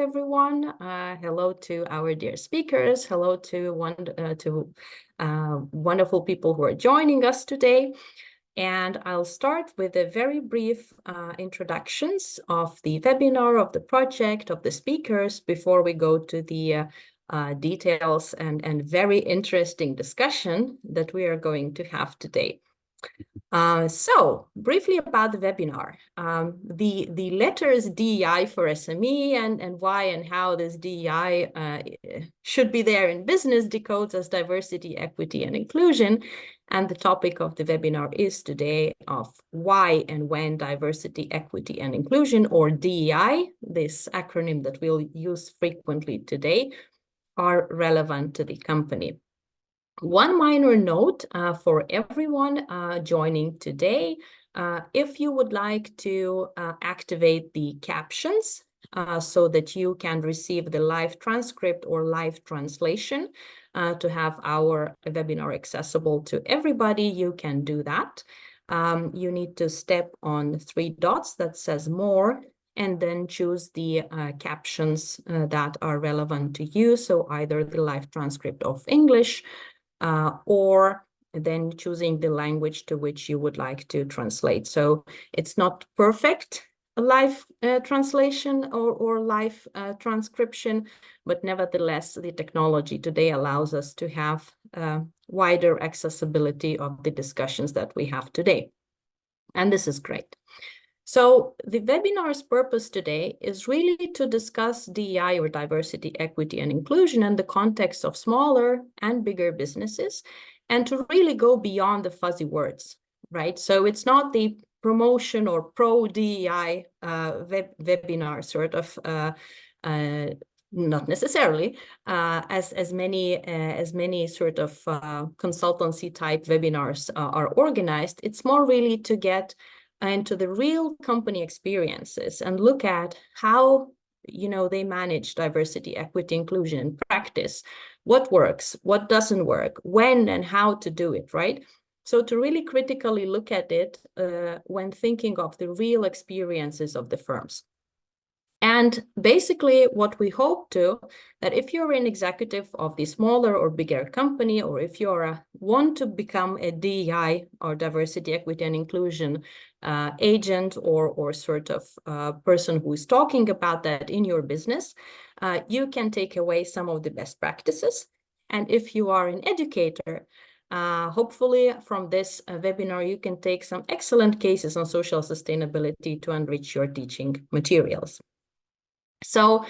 everyone. Hello to our dear speakers. Hello to wonderful people who are joining us today. And I'll start with a very brief introductions of the webinar, of the project, of the speakers, before we go to the details and very interesting discussion that we are going to have today. So briefly about the webinar, the letters DEI4SME and why and how this DEI should be there in business decodes as diversity, equity, and inclusion. And the topic of the webinar is today of why and when diversity, equity, and inclusion, or DEI, this acronym that we'll use frequently today, are relevant to the company. One minor note for everyone joining today, if you would like to activate the captions so that you can receive the live transcript or live translation to have our webinar accessible to everybody, you can do that. You need to step on 3 dots that says more, and then choose the captions that are relevant to you. So either the live transcript of English, or then choosing the language to which you would like to translate. So it's not perfect live translation or live transcription, but nevertheless, the technology today allows us to have wider accessibility of the discussions that we have today. And this is great. So the webinar's purpose today is really to discuss DEI, or diversity, equity, and inclusion, in the context of smaller and bigger businesses, and to really go beyond the fuzzy words, right? So it's not the promotion or pro-DEI webinar sort of, not necessarily, as many sort of consultancy type webinars are organized. It's more really to get into the real company experiences and look at how, they manage diversity, equity, inclusion in practice. What works, what doesn't work, when and how to do it, right? So to really critically look at it when thinking of the real experiences of the firms. And basically what we hope to, that if you're an executive of the smaller or bigger company, or if you want to become a DEI or diversity, equity, and inclusion agent or sort of person who is talking about that in your business, you can take away some of the best practices. And if you are an educator, hopefully from this webinar, you can take some excellent cases on social sustainability to enrich your teaching materials. So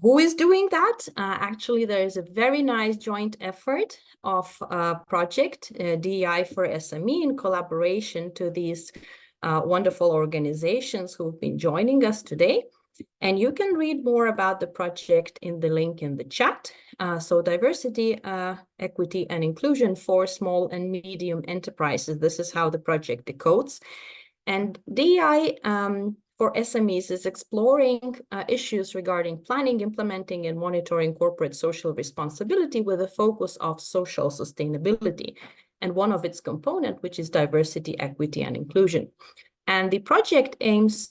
who is doing that? Actually, there is a very nice joint effort of project DEI4SME in collaboration to these wonderful organizations who've been joining us today. And you can read more about the project in the link in the chat. So diversity, equity, and inclusion for small and medium enterprises. This is how the project decodes. And DEI for SMEs is exploring issues regarding planning, implementing, and monitoring corporate social responsibility with a focus of social sustainability, and one of its components, which is diversity, equity, and inclusion. And the project is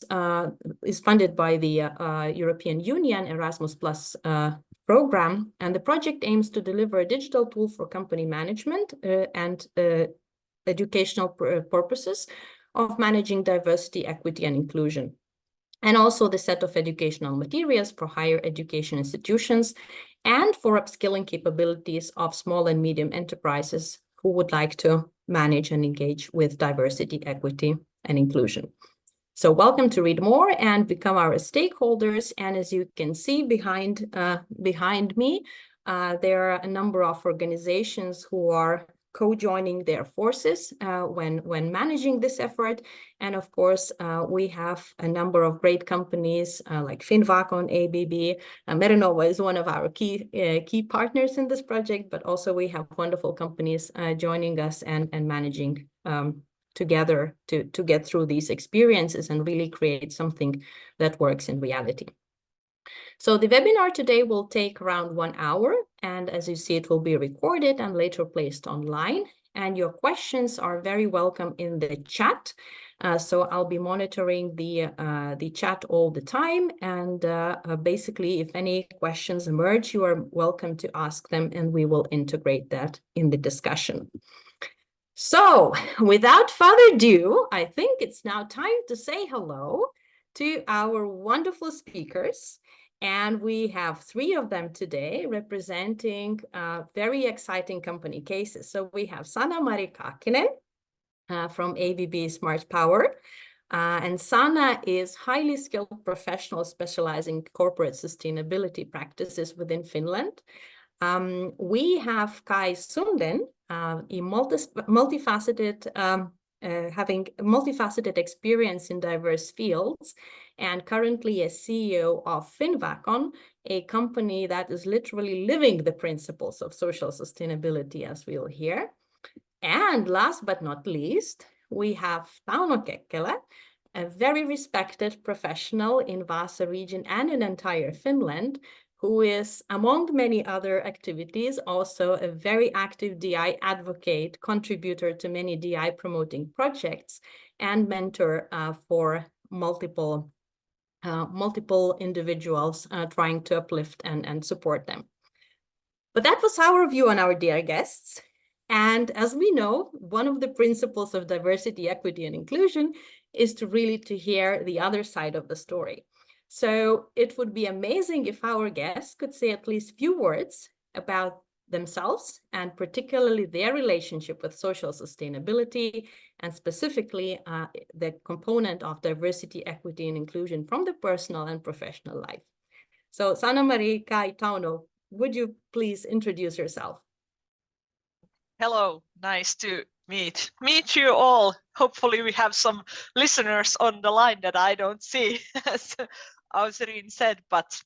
funded by the European Union Erasmus Plus program, and the project aims to deliver a digital tool for company management and educational purposes of managing diversity, equity, and inclusion, and also the set of educational materials for higher education institutions and for upskilling capabilities of small and medium enterprises who would like to manage and engage with diversity, equity, and inclusion. So welcome to read more and become our stakeholders. And as you can see behind me, there are a number of organizations who are co-joining their forces when managing this effort. And of course, we have a number of great companies like Finvacon, ABB. Merenova is one of our key partners in this project, but also we have wonderful companies joining us and managing together to get through these experiences and really create something that works in reality. So the webinar today will take around 1 hour, and as you see, it will be recorded and later placed online. And your questions are very welcome in the chat. So I'll be monitoring the chat all the time. And basically, if any questions emerge, you are welcome to ask them, and we will integrate that in the discussion. So without further ado, I think it's now time to say hello to our wonderful speakers. And we have 3 of them today representing very exciting company cases. So we have Sanna-Mari Kaakinen from ABB Smart Power. And Sanna is highly skilled professional specializing in corporate sustainability practices within Finland. We have Kai Sunden, having multifaceted experience in diverse fields, and currently a CEO of Finvacon, a company that is literally living the principles of social sustainability, as we'll hear. And last but not least, we have Tauno Kekkelä, a very respected professional in Vaasa region and in entire Finland, who is, among many other activities, also a very active DI advocate, contributor to many DI promoting projects, and mentor for multiple individuals trying to uplift and support them. But that was our view on our dear guests. And as we know, one of the principles of diversity, equity, and inclusion is to really hear the other side of the story. So it would be amazing if our guests could say at least a few words about themselves and particularly their relationship with social sustainability and specifically the component of diversity, equity, and inclusion from the personal and professional life. So Sanna-Mari, Kai, Tauno, would you please introduce yourself? Hello, nice to meet you all. Hopefully we have some listeners on the line that I don't see, as Ausrin said, but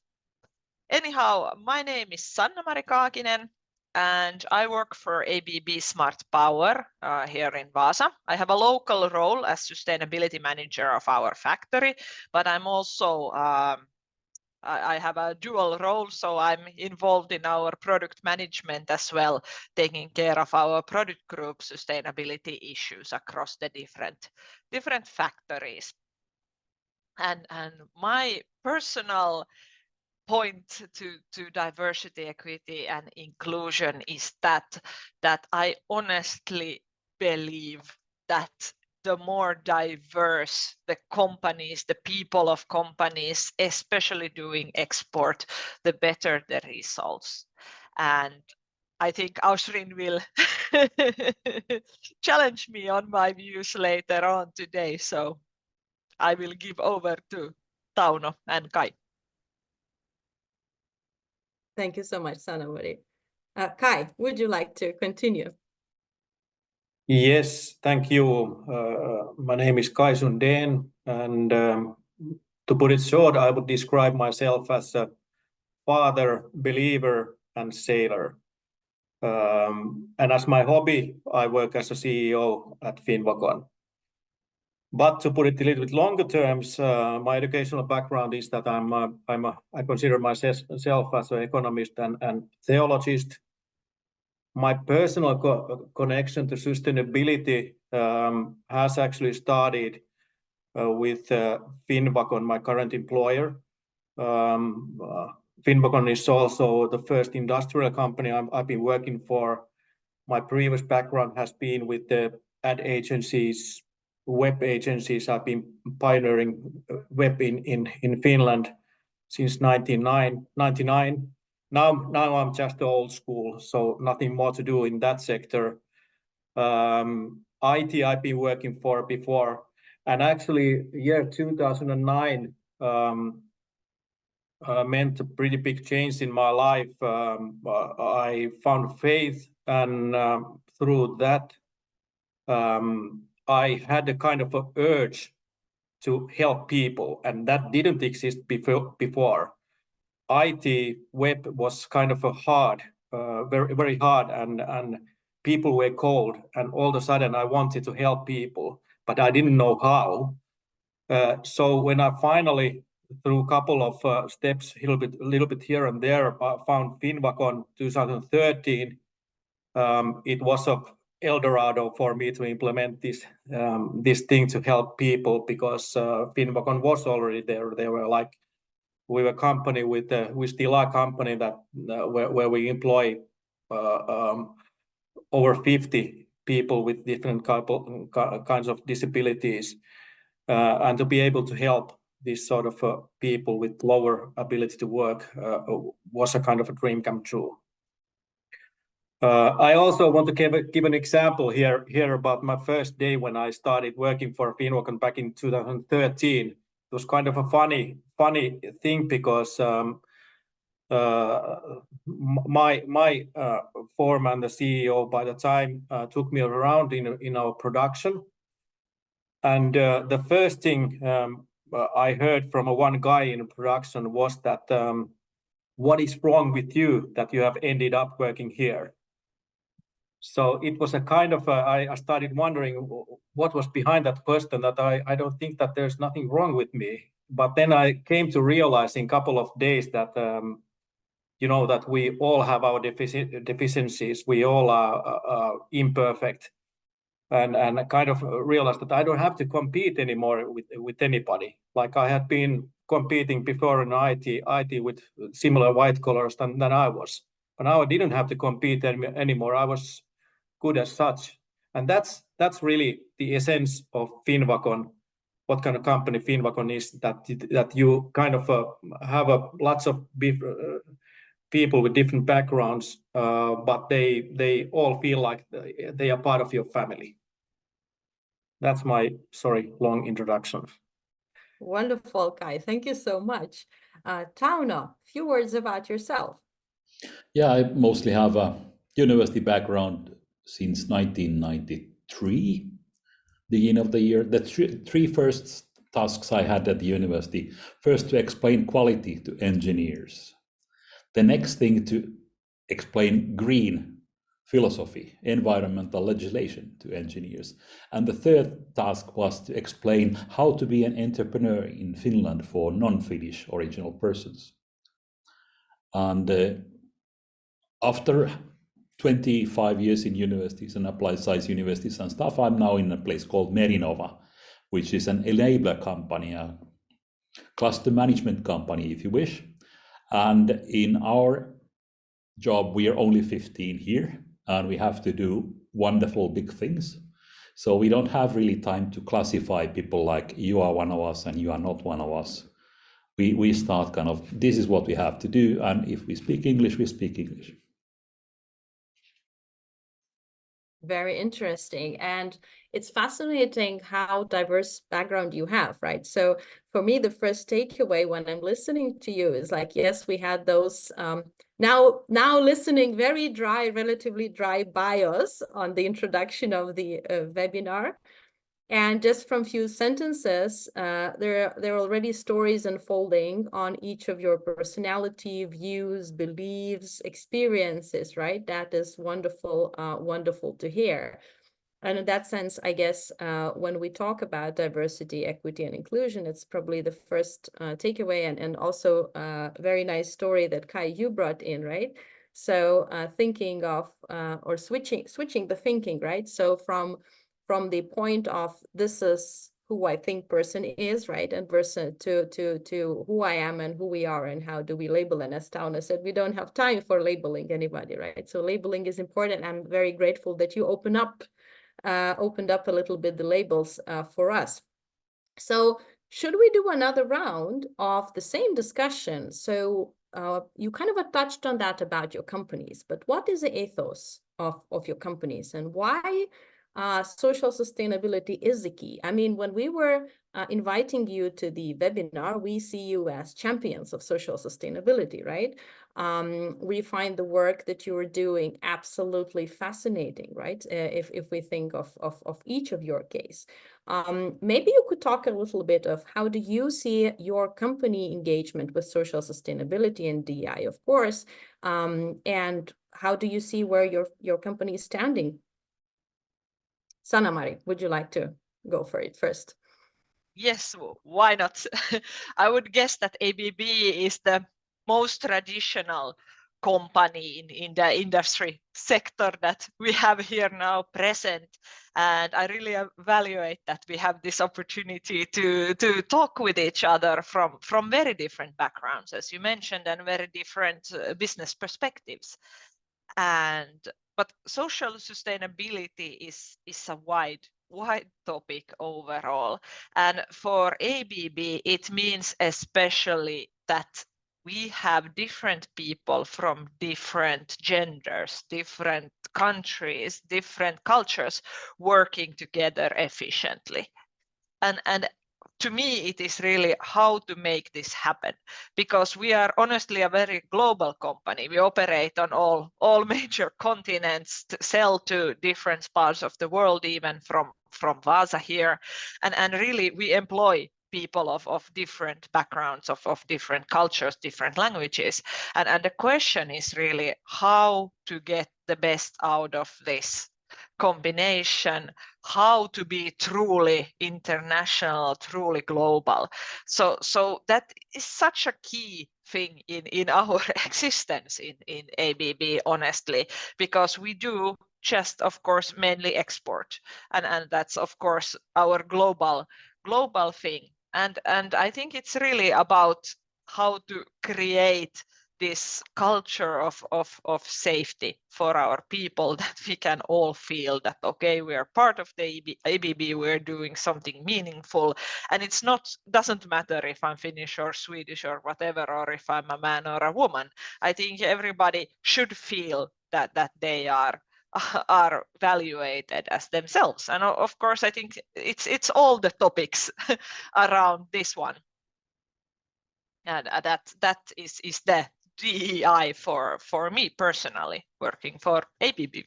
anyhow, my name is Sanna-Mari Kaakinen and I work for ABB Smart Power here in Vaasa. I have a local role as sustainability manager of our factory, but I'm also I have a dual role, so I'm involved in our product management as well, taking care of our product group sustainability issues across the different factories. And my personal point to diversity, equity, and inclusion is that I honestly believe that the more diverse the companies, the people of companies, especially doing export, the better the results. And I think Ausrin will challenge me on my views later on today. So I will give over to Tauno and Kai. Thank you so much, Sanna-Mari. Kai, would you like to continue? Yes, thank you. My name is Kai Sunden, and to put it short, I would describe myself as a father, believer, and sailor. And as my hobby, I work as a CEO at Finvacon. But to put it a little bit longer terms, my educational background is that I consider myself as an economist and theologist. My personal connection to sustainability has actually started with Finvacon, my current employer. Finvacon is also the first industrial company I've been working for. My previous background has been with the ad agencies, web agencies. I've been pioneering web in Finland since 1999. Now I'm just old school, so nothing more to do in that sector. IT I've been working for before, and actually year 2009 meant a pretty big change in my life. I found faith, and through that I had a kind of an urge to help people, and that didn't exist before. IT web was kind of a hard, very hard, and people were cold, and all of a sudden I wanted to help people, but I didn't know how. So when I finally, through a couple of steps, a little bit here and there, found Finvacon 2013, it was a Eldorado for me to implement this thing to help people, because Finnvacon was already there. They were like, we were a company we still are a company that where we employ over 50 people with different kinds of disabilities, and to be able to help these sort of people with lower ability to work was a kind of a dream come true. I also want to give an example here about my first day when I started working for Finnvacon back in 2013. It was kind of a funny thing, because my foreman, the CEO, by the time took me around in our production, and the first thing I heard from one guy in production was that, what is wrong with you that you have ended up working here? So it was a kind of I started wondering what was behind that question, that I don't think that there's nothing wrong with me. But then I came to realize in a couple of days that that we all have our deficiencies, we all are imperfect, and I kind of realized that I don't have to compete anymore with anybody. Like I had been competing before in IT with similar white collars than I was, but now I didn't have to compete anymore. I was good as such, and that's really the essence of Finnvacon. What kind of company Finnvacon is, that you kind of have lots of people with different backgrounds, but they all feel like they are part of your family. That's my long introduction. Wonderful, Kai. Thank you so much. Tauno, few words about yourself. Yeah, I mostly have a university background since 1993, beginning of the year. The three first tasks I had at the university: first, to explain quality to engineers; the next thing, to explain green philosophy, environmental legislation to engineers; and the third task was to explain how to be an entrepreneur in Finland for non-Finnish original persons. And after 25 years in universities and applied science universities and stuff, I'm now in a place called Merinova, which is an enabler company, a cluster management company, if you wish. And in our job, we are only 15 here, and we have to do wonderful big things. So we don't have really time to classify people like, you are one of us and you are not one of us. We start kind of, this is what we have to do, and if we speak English, we speak English. Very interesting. And it's fascinating how diverse background you have, right? So for me, the first takeaway when I'm listening to you is like, yes, we had those now listening very dry, relatively dry bios on the introduction of the webinar. And just from few sentences, there are already stories unfolding on each of your personality, views, beliefs, experiences, right? That is wonderful, wonderful to hear. And in that sense, I guess when we talk about diversity, equity, and inclusion, it's probably the first takeaway, and also a very nice story that Kai, you brought in, right? So thinking of or switching the thinking, right? So from the point of this is who I think person is, right, and versus to who I am and who we are and how do we label. And as Tauno said, we don't have time for labeling anybody, right? So labeling is important. I'm very grateful that you opened up a little bit the labels for us. So should we do another round of the same discussion? So you kind of touched on that about your companies, but what is the ethos of your companies, and why social sustainability is the key? I mean, when we were inviting you to the webinar, we see you as champions of social sustainability, right? We find the work that you are doing absolutely fascinating, right? If we think of each of your case. Maybe you could talk a little bit of how do you see your company engagement with social sustainability and DEI, of course, and how do you see where your company is standing? Sanna-Mari, would you like to go for it first? Yes, why not? I would guess that ABB is the most traditional company in the industry sector that we have here now present. And I really evaluate that we have this opportunity to talk with each other from very different backgrounds, as you mentioned, and very different business perspectives. But social sustainability is a wide topic overall. And for ABB, it means especially that we have different people from different genders, different countries, different cultures working together efficiently. And to me, it is really how to make this happen, because we are honestly a very global company. We operate on all major continents, to sell to different parts of the world, even from Vaasa here. And really, we employ people of different backgrounds, of different cultures, different languages. And the question is really how to get the best out of this combination, how to be truly international, truly global. So that is such a key thing in our existence in ABB, honestly, because we do just, of course, mainly export, and that's, of course, our global thing. And I think it's really about how to create this culture of safety for our people, that we can all feel that, okay, we are part of the ABB, we're doing something meaningful. And it's doesn't matter if I'm Finnish or Swedish or whatever, or if I'm a man or a woman. I think everybody should feel that they are evaluated as themselves. And of course, I think it's all the topics around this one. And that is the DEI for me personally, working for ABB.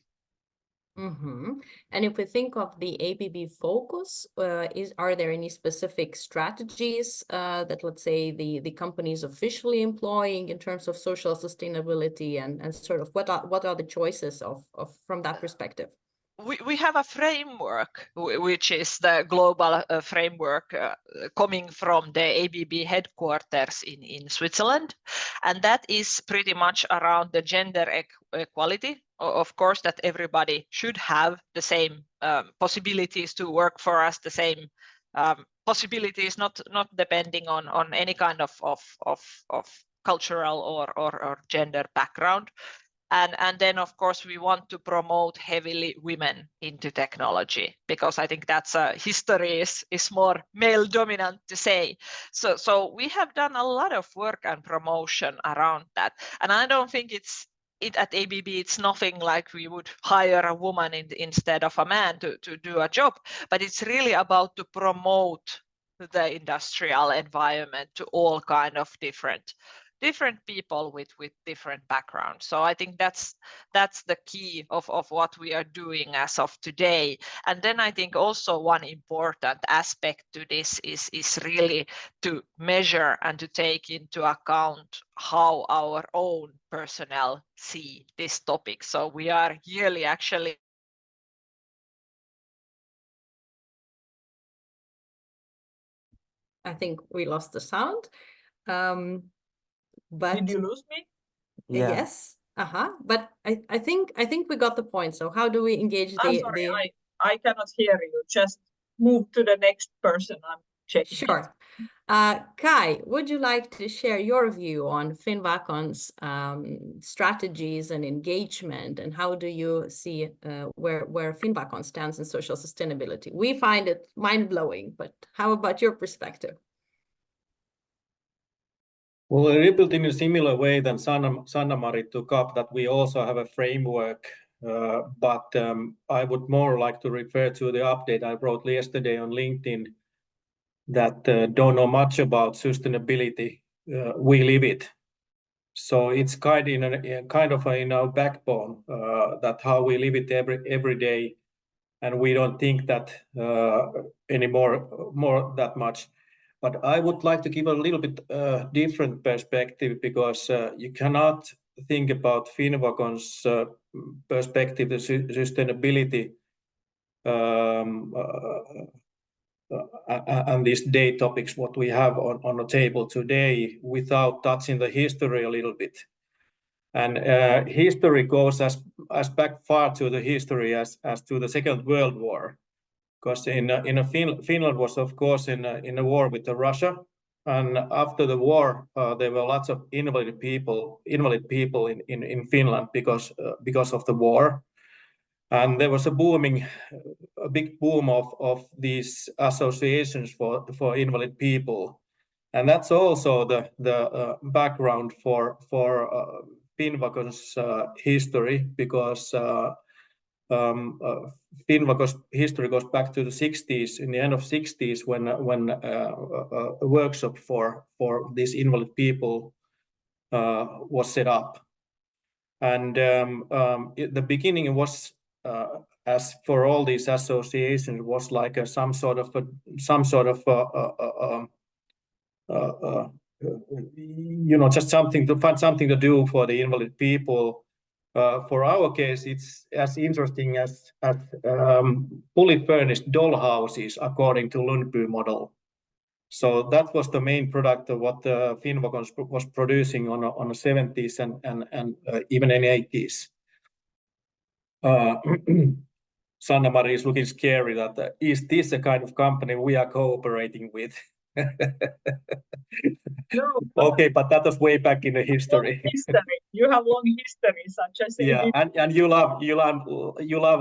Mm-hmm. And if we think of the ABB focus, are there any specific strategies that, let's say, the company is officially employing in terms of social sustainability, and sort of what are the choices from that perspective? We have a framework, which is the global framework coming from the ABB headquarters in Switzerland. And that is pretty much around the gender equality. Of course, that everybody should have the same possibilities to work for us, the same possibilities, not depending on any kind of cultural or gender background. And then, of course, we want to promote heavily women into technology, because I think that's history is more male dominant to say. So we have done a lot of work and promotion around that. And I don't think at ABB, it's nothing like we would hire a woman instead of a man to do a job, but it's really about to promote the industrial environment to all kind of different people with different backgrounds. So I think that's the key of what we are doing as of today. And then I think also one important aspect to this is really to measure and to take into account how our own personnel see this topic. So we are yearly actually I think we lost the sound. But did you lose me? Yes. But I think we got the point. So how do we engage I'm sorry, I cannot hear you. Just move to the next person. I'm checking. Sure. Kai, would you like to share your view on Finnvakon's strategies and engagement, and how do you see where Finnvakon stands in social sustainability? We find it mind-blowing, but how about your perspective? Well, I rebuilt in a similar way than Sanna-Mari took up, that we also have a framework, but I would more like to refer to the update I wrote yesterday on LinkedIn, that don't know much about sustainability, we live it. So it's kind of in our backbone, that how we live it every day, and we don't think that more that much. But I would like to give a little bit different perspective, because you cannot think about Finnvakon's perspective, the sustainability and these day topics, what we have on the table today, without touching the history a little bit. And history goes as back far to the history as to the Second World War, because Finland was of course in a war with Russia, and after the war there were lots of invalid people in Finland because of the war, and there was a big boom of these associations for invalid people, and that's also the background for Finnvakon's history, because Finnvakon's history goes back to the 60s, in the end of 60s, when a workshop for these invalid people was set up. And the beginning was, as for all these associations, was like some sort of just something to find something to do for the invalid people. For our case, it's as interesting as fully furnished doll houses according to Lundby model. So that was the main product of what Finnvakon was producing on the 70s and even in the 80s. Sanna Marie is looking scary. That is this the kind of company we are cooperating with? No, Okay, but that was way back in the history. You have long history, such as yeah, and you love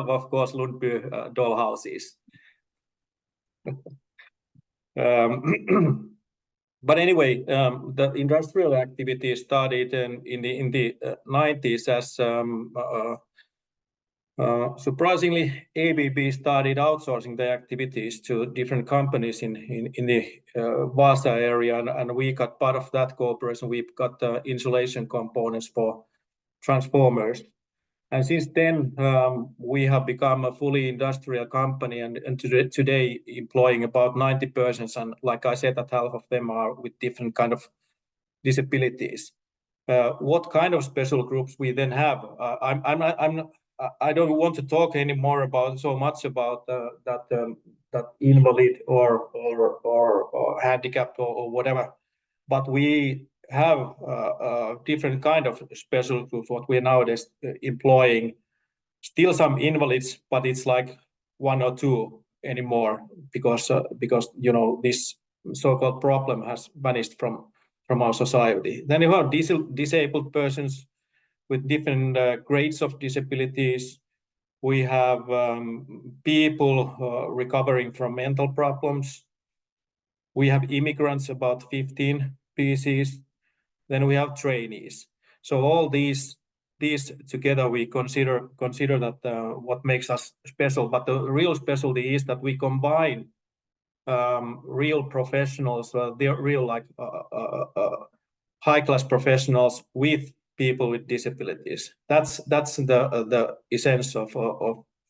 of course Lundby doll houses. But anyway, the industrial activity started in the 90s as surprisingly, ABB started outsourcing their activities to different companies in the Vaasa area, and we got part of that cooperation. We got insulation components for transformers. And since then, we have become a fully industrial company, and today employing about 90 persons. And like I said, that half of them are with different kind of disabilities. What kind of special groups we then have? I don't want to talk anymore about that invalid or handicapped or whatever, but we have different kind of special groups. What we're nowadays employing, still some invalids, but it's like one or two anymore, because this so-called problem has vanished from our society. Then you have disabled persons with different grades of disabilities. We have people recovering from mental problems. We have immigrants, about 15 species. Then we have trainees. So all these together we consider that what makes us special. But the real specialty is that we combine real professionals, they're real like high-class professionals with people with disabilities. That's the essence of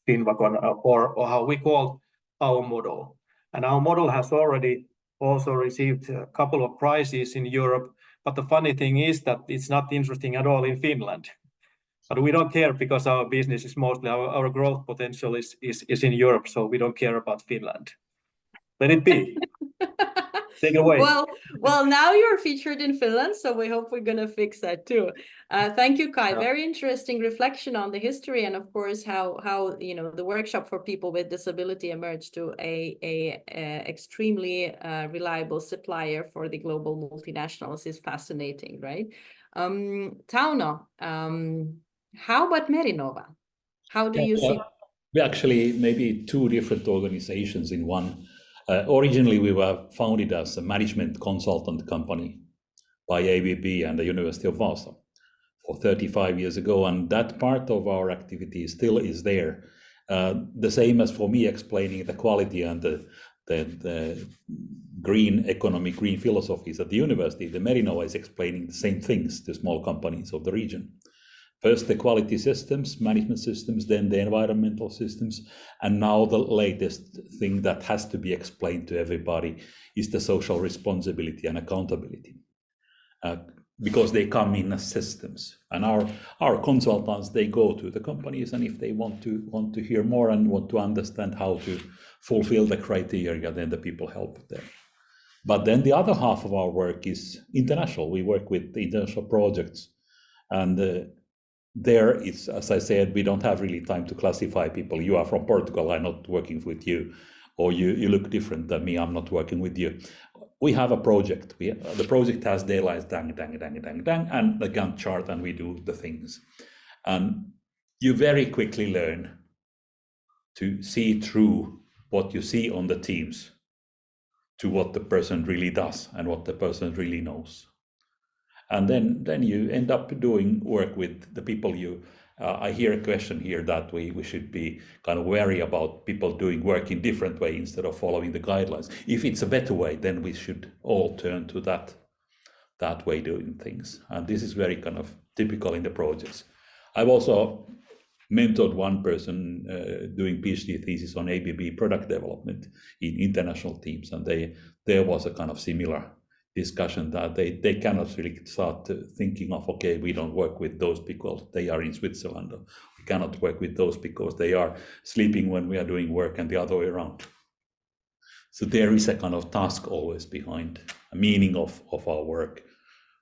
Finnvakon, or how we call our model. And our model has already also received a couple of prizes in Europe. But the funny thing is that it's not interesting at all in Finland. But we don't care, because our business is mostly, our growth potential is in Europe, so we don't care about Finland. Let it be. Take it away. Well, now you're featured in Finland, so we hope we're going to fix that too. Thank you, Kai. Yeah. Very interesting reflection on the history, and of course how the workshop for people with disability emerged to a extremely reliable supplier for the global multinationals is fascinating, right? Tauno, how about Merinova? How do you see? We actually maybe two different organizations in one. Originally, we were founded as a management consultant company by ABB and the University of Vaasa for 35 years ago, and that part of our activity still is there. The same as for me explaining the quality and the green economy, green philosophies at the university, the Merinova is explaining the same things to small companies of the region. First, the quality systems, management systems, then the environmental systems, and now the latest thing that has to be explained to everybody is the social responsibility and accountability, because they come in as systems. And our consultants, they go to the companies, and if they want to hear more and want to understand how to fulfill the criteria, then the people help them. But then the other half of our work is international. We work with international projects. And there is, as I said, we don't have really time to classify people. You are from Portugal, I'm not working with you, or you look different than me, I'm not working with you. We have a project. The project has deadlines, and the Gantt chart, and we do the things. And you very quickly learn to see through what you see on the teams to what the person really does and what the person really knows. And then you end up doing work with the people I hear a question here that we should be kind of wary about people doing work in different way instead of following the guidelines. If it's a better way, then we should all turn to that way doing things. And this is very kind of typical in the projects. I've also mentored one person doing PhD thesis on ABB product development in international teams, and there was a kind of similar discussion that they cannot really start thinking of, okay, we don't work with those because they are in Switzerland, or we cannot work with those because they are sleeping when we are doing work, and the other way around. So there is a kind of task always behind a meaning of our work,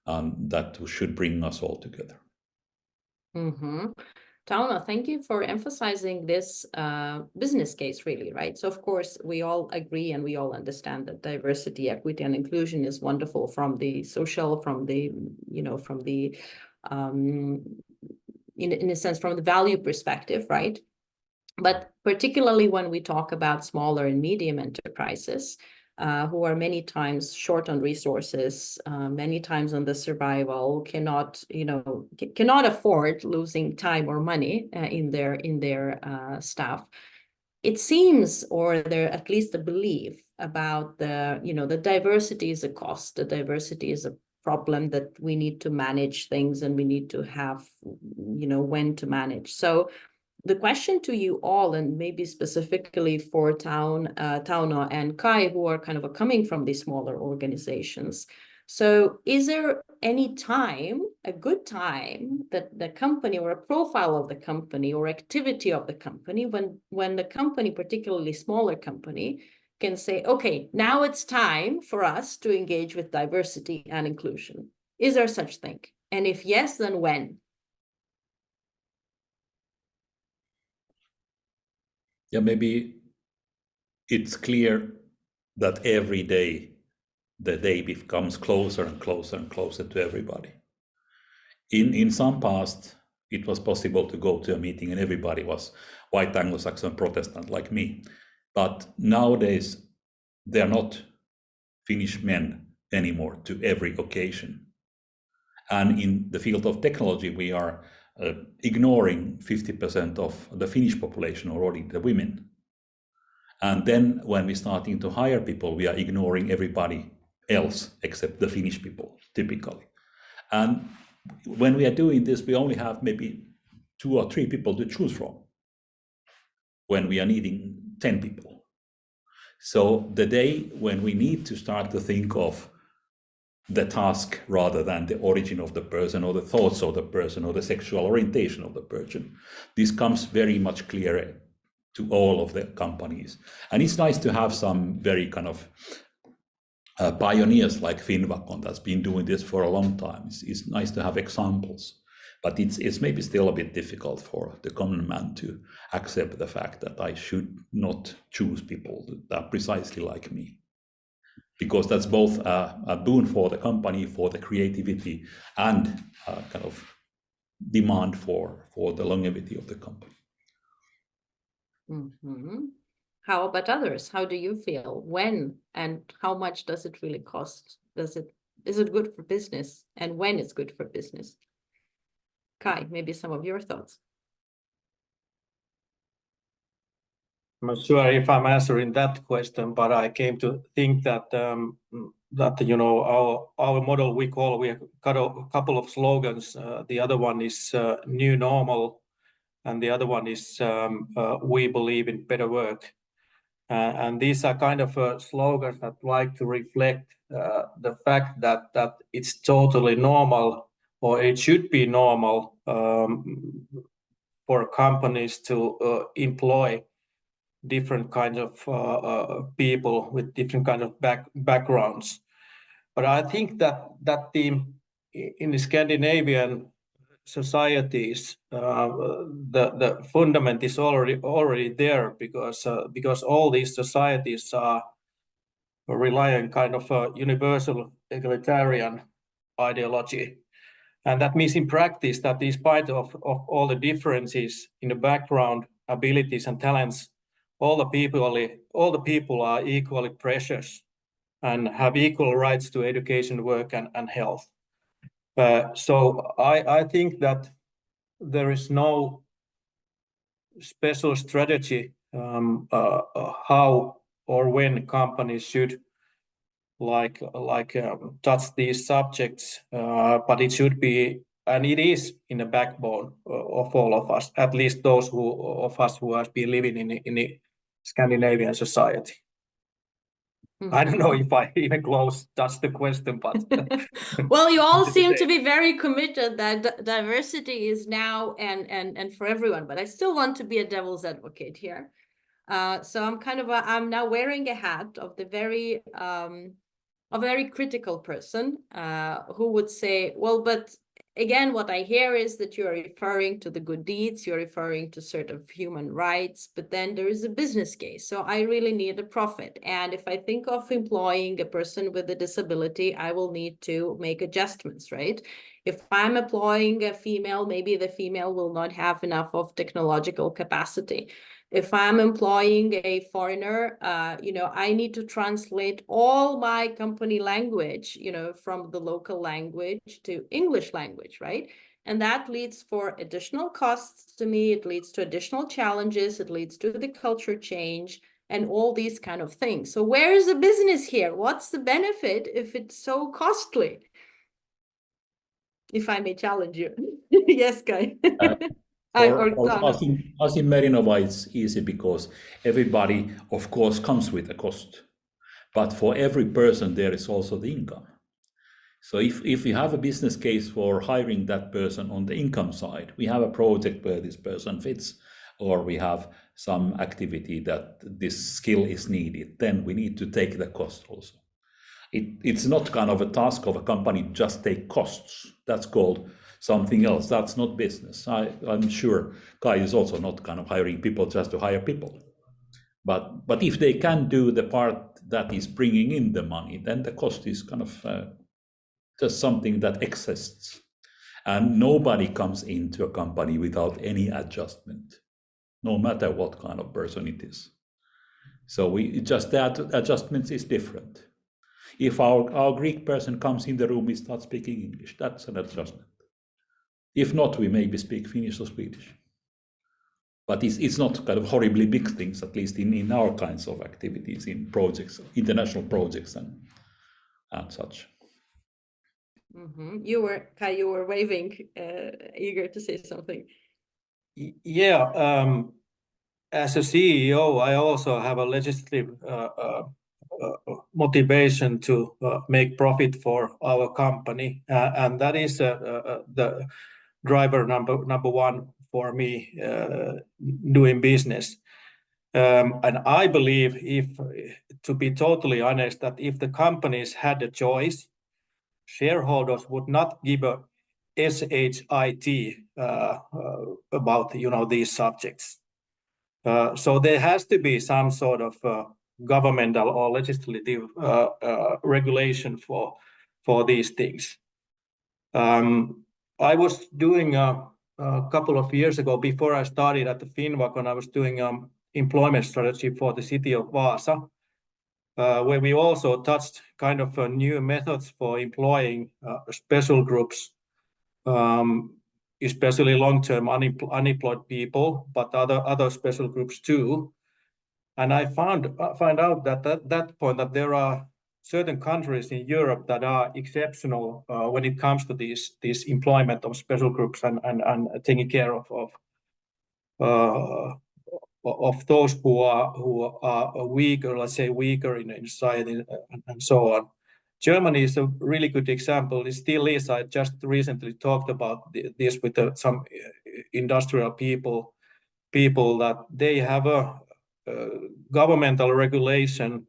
that should bring us all together. Mm-hmm. Tauno, thank you for emphasizing this business case, really, right? So of course, we all agree and we all understand that diversity, equity, and inclusion is wonderful from the social, from the, from the, in a sense, from the value perspective, right? But particularly when we talk about smaller and medium enterprises, who are many times short on resources, many times on the survival, cannot afford losing time or money in their staff. It seems, or there at least a belief about the diversity is a cost, the diversity is a problem that we need to manage things, and we need to have, when to manage. So the question to you all, and maybe specifically for Tauno and Kai, who are kind of coming from these smaller organizations. So is there any time, a good time, that the company or a profile of the company or activity of the company, when the company, particularly smaller company, can say, okay, now it's time for us to engage with diversity and inclusion? Is there such thing? And if yes, then when? Yeah, maybe it's clear that every day, the day becomes closer and closer and closer to everybody. In some past, it was possible to go to a meeting and everybody was white Anglo-Saxon Protestant like me. But nowadays, they are not Finnish men anymore to every occasion. And in the field of technology, we are ignoring 50% of the Finnish population already, the women. And then when we're starting to hire people, we are ignoring everybody else except the Finnish people, typically. And when we are doing this, we only have maybe 2 or 3 people to choose from when we are needing 10 people. So the day when we need to start to think of the task rather than the origin of the person or the thoughts of the person or the sexual orientation of the person, this comes very much clearer to all of the companies. And it's nice to have some very kind of pioneers like Finvacon that's been doing this for a long time. It's nice to have examples, but it's maybe still a bit difficult for the common man to accept the fact that I should not choose people that are precisely like me, because that's both a boon for the company, for the creativity, and kind of demand for the longevity of the company. Mm-hmm. How about others? How do you feel? When and how much does it really cost? Is it good for business? And when it's good for business? Kai, maybe some of your thoughts. I'm not sure if I'm answering that question, but I came to think that our model we have got a couple of slogans. The other one is new normal, and the other one is we believe in better work. And these are kind of slogans that like to reflect the fact that it's totally normal, or it should be normal, for companies to employ different kinds of people with different kind of backgrounds. But I think that in the Scandinavian societies, the fundament is already there, because all these societies are relying kind of a universal egalitarian ideology. And that means in practice that in spite of all the differences in the background, abilities and talents, all the people are equally precious and have equal rights to education, work and health. So I think that there is no special strategy how or when companies should touch these subjects, but it should be, and it is, in the backbone of all of us, at least those of us who have been living in the Scandinavian society. I don't know if I even touched the question, but well, you all seem to be very committed that diversity is now and for everyone, but I still want to be a devil's advocate here. So I'm now wearing a hat of the very a very critical person who would say, well, but again, what I hear is that you're referring to the good deeds, you're referring to sort of human rights, but then there is a business case. So I really need a profit. And if I think of employing a person with a disability, I will need to make adjustments, right? If I'm employing a female, maybe the female will not have enough of technological capacity. If I'm employing a foreigner, I need to translate all my company language, from the local language to English language, right? And that leads for additional costs to me. It leads to additional challenges. It leads to the culture change and all these kind of things. So where is the business here? What's the benefit if it's so costly? If I may challenge you. Yes, Kai. For us in Merinova, it's easy because everybody, of course, comes with a cost. But for every person, there is also the income. So if we have a business case for hiring that person on the income side, we have a project where this person fits, or we have some activity that this skill is needed, then we need to take the cost also. It's not kind of a task of a company just take costs. That's called something else. That's not business. I'm sure Kai is also not kind of hiring people just to hire people. But if they can do the part that is bringing in the money, then the cost is kind of just something that exists. And nobody comes into a company without any adjustment, no matter what kind of person it is. So that adjustments is different. If our Greek person comes in the room, we start speaking English, that's an adjustment. If not, we maybe speak Finnish or Swedish. But it's not kind of horribly big things, at least in our kinds of activities, in projects, international projects and such. Mm-hmm. Kai, you were waving, eager to say something. Yeah, as a CEO, I also have a legislative motivation to make profit for our company, and that is the driver number one for me doing business. And I believe, to be totally honest, that if the companies had a choice, shareholders would not give a shit about these subjects. So there has to be some sort of governmental or legislative regulation for these things. I was doing a couple of years ago, before I started at the Finnvacon, I was doing employment strategy for the city of Vaasa, where we also touched kind of new methods for employing special groups, especially long-term unemployed people, but other special groups too. And I find out that at that point that there are certain countries in Europe that are exceptional when it comes to this employment of special groups and taking care of those who are weaker, let's say weaker in society and so on. Germany is a really good example. It still is. I just recently talked about this with some industrial people that they have a governmental regulation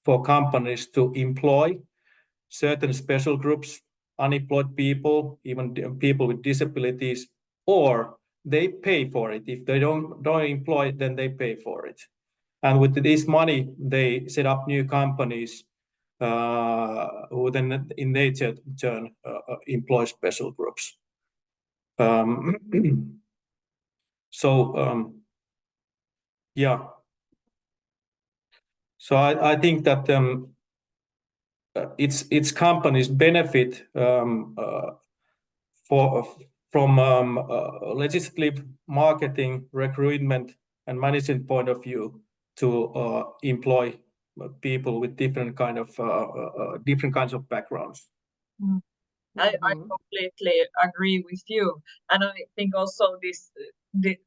for companies to employ certain special groups unemployed people, even people with disabilities, or they pay for it. If they don't employ, then they pay for it. And with this money, they set up new companies who then in their turn employ special groups. Yeah. So I think that its companies benefit from legislative, marketing, recruitment, and management point of view to employ people with different kinds of backgrounds. I completely agree with you, and I think also this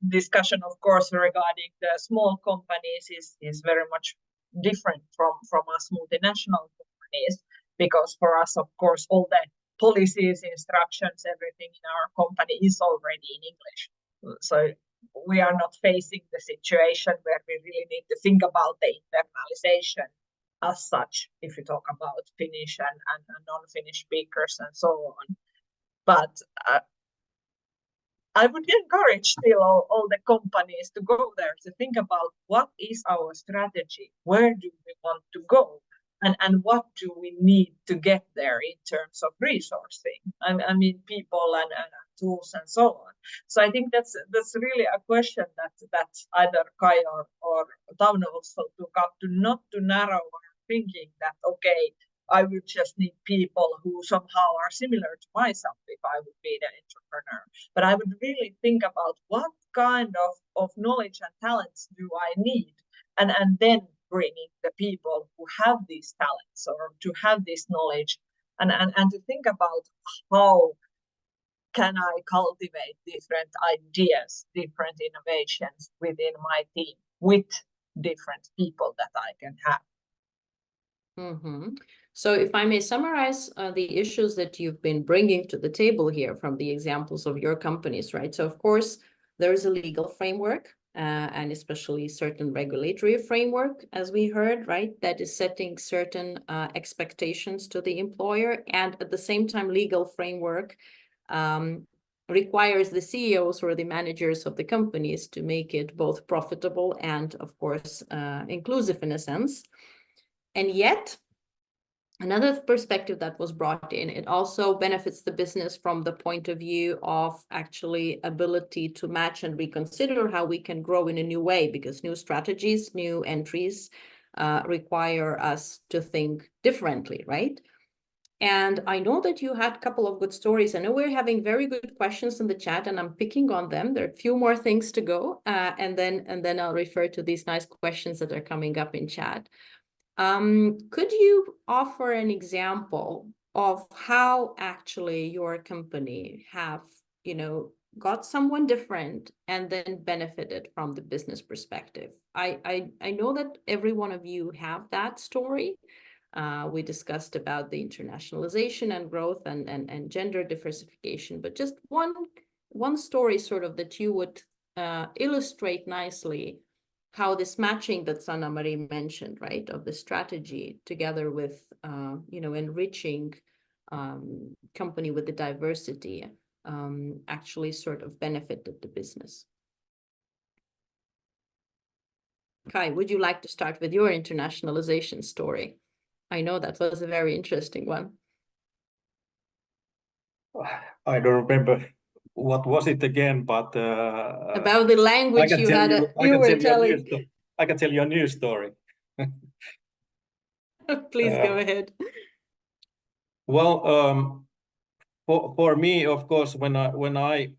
discussion, of course, regarding the small companies is very much different from us multinational companies, because for us, of course, all the policies, instructions, everything in our company is already in English. So we are not facing the situation where we really need to think about the internalization as such, if you talk about Finnish and non-Finnish speakers and so on. But I would encourage still all the companies to go there to think about what is our strategy, where do we want to go, and what do we need to get there in terms of resourcing. I mean, people and tools and so on. So I think that's really a question that either Kai or Tauno also took up, to not to narrow our thinking that, okay, I would just need people who somehow are similar to myself if I would be the entrepreneur. But I would really think about what kind of knowledge and talents do I need, and then bringing the people who have these talents or to have this knowledge, and to think about how can I cultivate different ideas, different innovations within my team with different people that I can have. So if I may summarize the issues that you've been bringing to the table here from the examples of your companies, right? So of course, there is a legal framework and especially certain regulatory framework, as we heard, right? That is setting certain expectations to the employer, and at the same time, legal framework requires the CEOs or the managers of the companies to make it both profitable and, of course, inclusive in a sense. And yet, another perspective that was brought in, it also benefits the business from the point of view of actually ability to match and reconsider how we can grow in a new way, because new strategies, new entries require us to think differently, right? And I know that you had a couple of good stories. I know we're having very good questions in the chat, and I'm picking on them. There are a few more things to go, and then I'll refer to these nice questions that are coming up in chat. Could you offer an example of how actually your company have, got someone different and then benefited from the business perspective? I know that every one of you have that story. We discussed about the internationalization and growth and gender diversification, but just one story sort of that you would illustrate nicely how this matching that Sanna-Marie mentioned, right, of the strategy together with, enriching company with the diversity actually sort of benefited the business. Kai, would you like to start with your internationalization story? I know that was a very interesting one. I don't remember what was it again, but about the language you were telling. I can tell you a new story. Please go ahead. Well, for me, of course, when I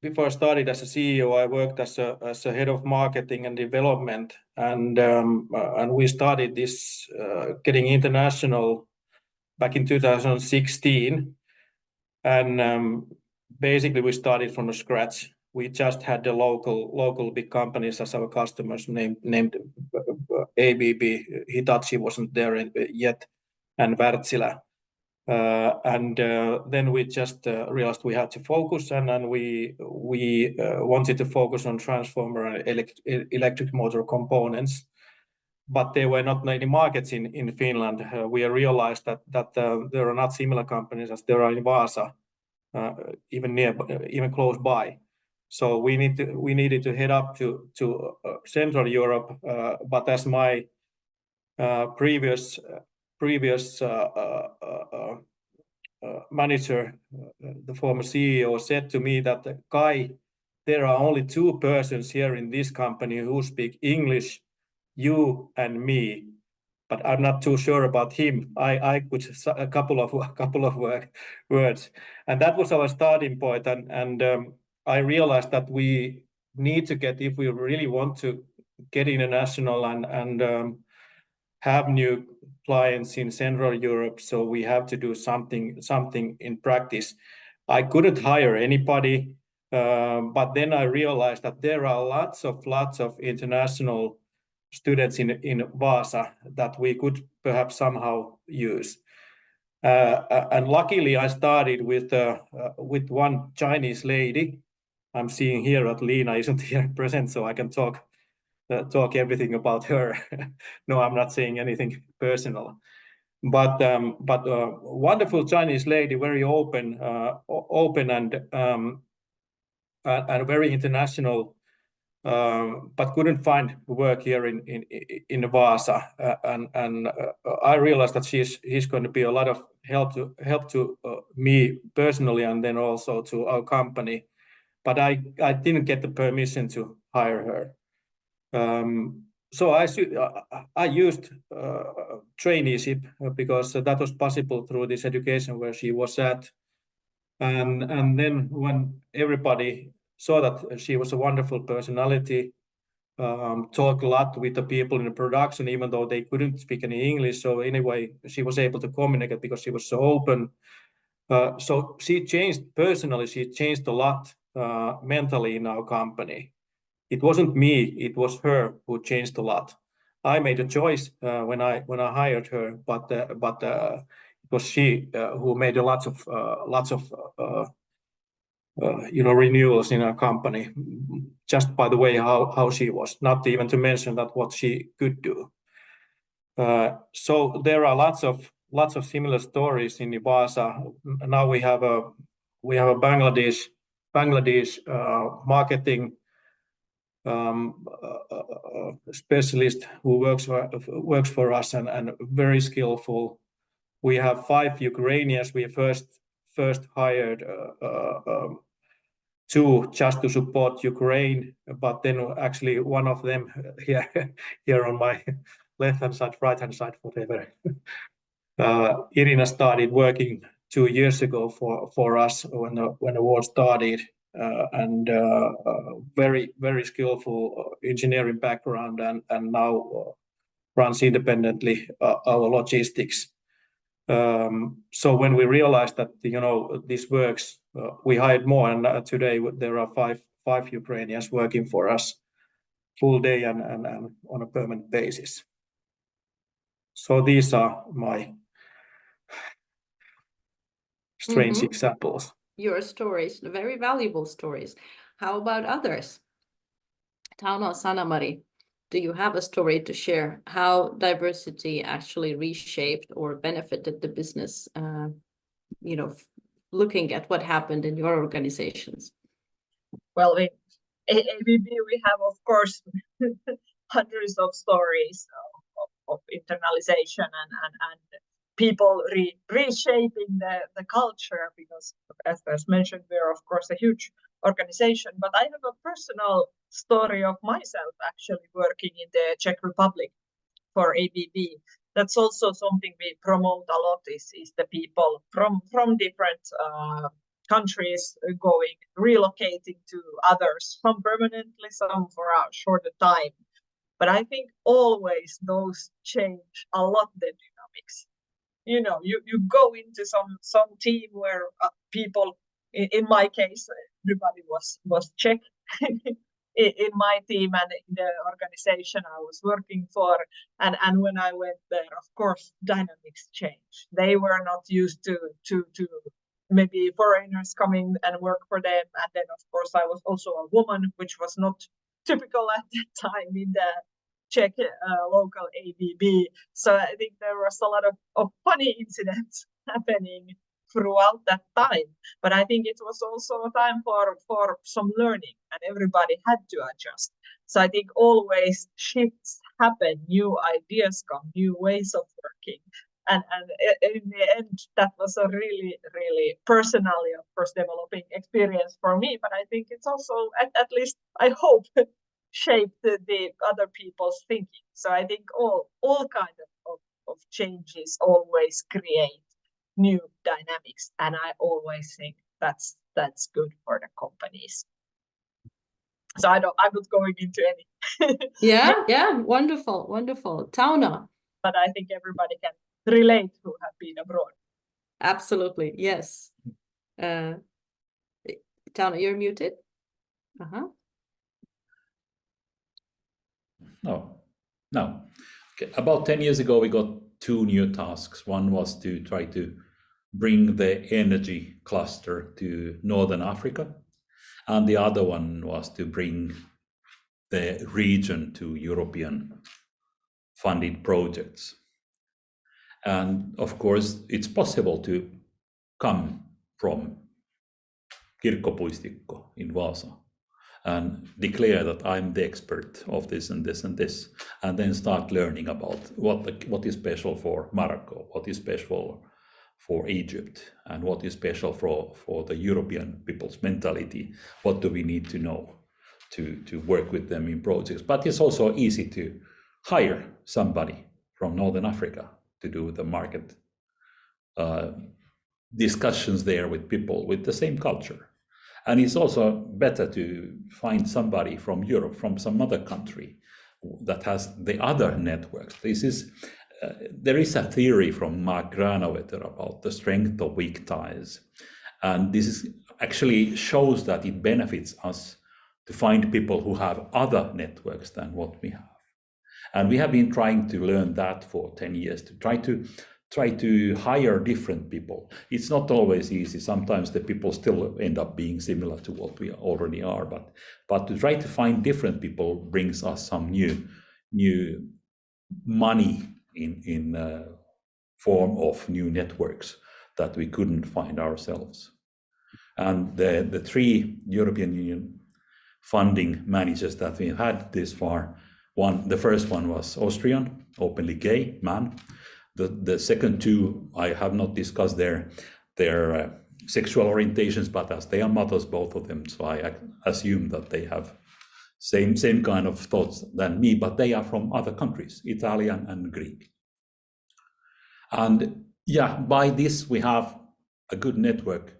before I started as a CEO, I worked as a head of marketing and development, and we started this getting international back in 2016, and basically we started from scratch. We just had the local big companies as our customers, named ABB. Hitachi wasn't there yet, and Wärtsilä. And then we just realized we had to focus, and then we wanted to focus on transformer and electric motor components. but there were not many markets in Finland. We realized that there are not similar companies as there are in Vaasa, even close by. So we needed to head up to Central Europe. But as my previous manager, the former CEO, said to me that, Kai, there are only two persons here in this company who speak English, you and me, but I'm not too sure about him. I could a couple of words, and that was our starting point. And I realized that we need to get, if we really want to get international and have new clients in Central Europe, so we have to do something in practice. I couldn't hire anybody, but then I realized that there are lots of international students in Vaasa that we could perhaps somehow use. And luckily, I started with one Chinese lady. I'm seeing here that Lena isn't here present, so I can talk everything about her. No, I'm not saying anything personal, but wonderful Chinese lady, very open and very international, but couldn't find work here in Vaasa, and I realized that he's going to be a lot of help to me personally, and then also to our company. But I didn't get the permission to hire her. So I used traineeship because that was possible through this education where she was at, and then when everybody saw that she was a wonderful personality, talked a lot with the people in the production, even though they couldn't speak any English. So anyway, she was able to communicate because she was so open. So she changed personally. She changed a lot mentally in our company. It wasn't me, it was her who changed a lot. I made a choice when I hired her, but it was she who made lots of renewals in our company, just by the way how she was. Not even to mention that what she could do. So there are lots of similar stories in Vaasa. Now we have a Bangladesh marketing specialist who works for us and very skillful. We have 5 Ukrainians. We first hired 2 just to support Ukraine, but then actually one of them here on my left-hand side, right-hand side, whatever. Irina started working 2 years ago for us when the war started. And very skillful engineering background, and now runs independently our logistics. So when we realized that this works, we hired more, and today there are five Ukrainians working for us full day and on a permanent basis. So these are my strange examples. Your stories, very valuable stories. How about others? Tauno, Sanna-Mari, do you have a story to share how diversity actually reshaped or benefited the business, looking at what happened in your organizations? Well, in ABB, we have, of course, hundreds of stories of internalization and people reshaping the culture, because as mentioned, we're of course a huge organization. But I have a personal story of myself actually working in the Czech Republic for ABB. That's also something we promote a lot, is the people from different countries relocating to others, some permanently, some for a shorter time. But I think always those change a lot the dynamics. You go into some team where people, in my case, everybody was Czech in my team and in the organization I was working for. And when I went there, of course, dynamics changed. They were not used to maybe foreigners coming and work for them. And then, of course, I was also a woman, which was not typical at that time Czech local ABB. So I think there was a lot of funny incidents happening throughout that time. But I think it was also a time for some learning, and everybody had to adjust. So I think always shifts happen, new ideas come, new ways of working. And in the end, that was a really, really personally, of course, developing experience for me. But I think it's also, at least I hope, shaped the other people's thinking. So I think all kind of changes always create new dynamics, and I always think that's good for the companies. So I'm not going into any. Yeah, wonderful. Tauno. But I think everybody can relate who have been abroad. Absolutely, yes. Tauno, you're muted. No. Okay. About 10 years ago, we got 2 new tasks. One was to try to bring the energy cluster to Northern Africa, and the other one was to bring the region to European funded projects. And of course, it's possible to come from Kirkkopuistikko in Vaasa and declare that I'm the expert of this and this and this, and then start learning about what is special for Morocco, what is special for Egypt, and what is special for the European people's mentality. What do we need to know to work with them in projects? But it's also easy to hire somebody from Northern Africa to do the market discussions there with people with the same culture. And it's also better to find somebody from Europe, from some other country that has the other networks. There is a theory from Mark Granovetter about the strength of weak ties. And this actually shows that it benefits us to find people who have other networks than what we have. And we have been trying to learn that for 10 years, to try to hire different people. It's not always easy. Sometimes the people still end up being similar to what we already are, but to try to find different people brings us some new money in form of new networks that we couldn't find ourselves. And the 3 European Union funding managers that we've had this far, the first one was Austrian, openly gay man. The second 2, I have not discussed their sexual orientations, but as they are mothers, both of them, so I assume that they have same kind of thoughts than me, but they are from other countries, Italian and Greek. And yeah, by this we have a good network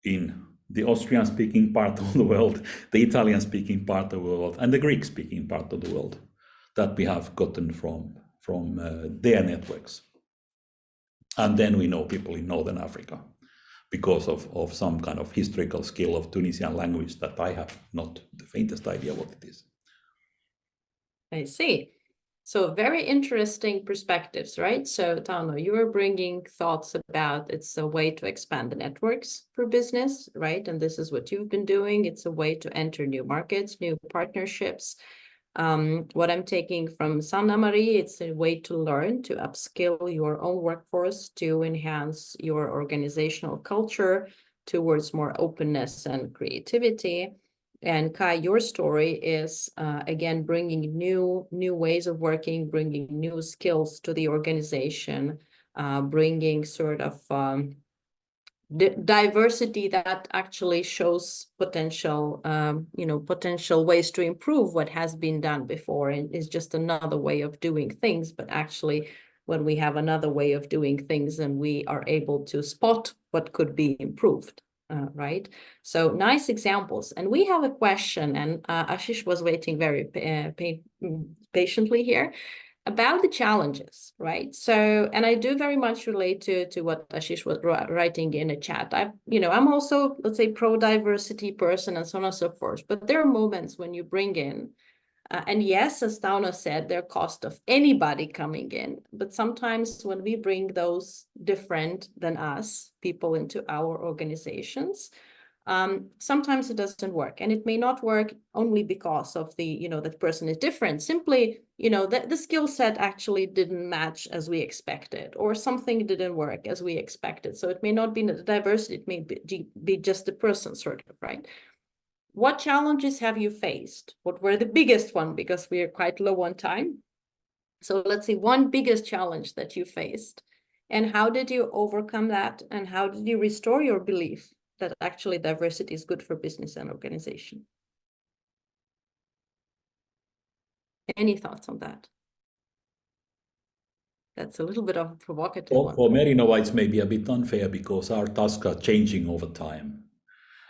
in the Austrian-speaking part of the world, the Italian-speaking part of the world, and the Greek-speaking part of the world that we have gotten from their networks. And then we know people in Northern Africa because of some kind of historical skill of Tunisian language that I have not the faintest idea what it is. I see. So very interesting perspectives, right? So Tauno, you were bringing thoughts about it's a way to expand the networks for business, right? And this is what you've been doing. It's a way to enter new markets, new partnerships. What I'm taking from Sanna Marie, it's a way to learn, to upskill your own workforce, to enhance your organizational culture towards more openness and creativity. And Kai, your story is, again, bringing new ways of working, bringing new skills to the organization, bringing sort of diversity that actually shows potential, potential ways to improve what has been done before, and is just another way of doing things. But actually, when we have another way of doing things, and we are able to spot what could be improved, right? So nice examples. And we have a question, and Ashish was waiting very patiently here, about the challenges, right? So, and I do very much relate to what Ashish was writing in a chat. I'm also, let's say, pro-diversity person and so on and so forth. But there are moments when you bring in, and yes, as Tauno said, there are cost of anybody coming in. But sometimes when we bring those different than us people into our organizations, sometimes it doesn't work, and it may not work only because of the, that person is different. Simply, the skill set actually didn't match as we expected, or something didn't work as we expected. So it may not be the diversity, it may be just the person, sort of, right? What challenges have you faced? What were the biggest one? Because we are quite low on time. So let's see, one biggest challenge that you faced, and how did you overcome that? And how did you restore your belief that actually diversity is good for business and organization? Any thoughts on that? That's a little bit of a provocative one. For Merino, it's maybe a bit unfair because our tasks are changing over time.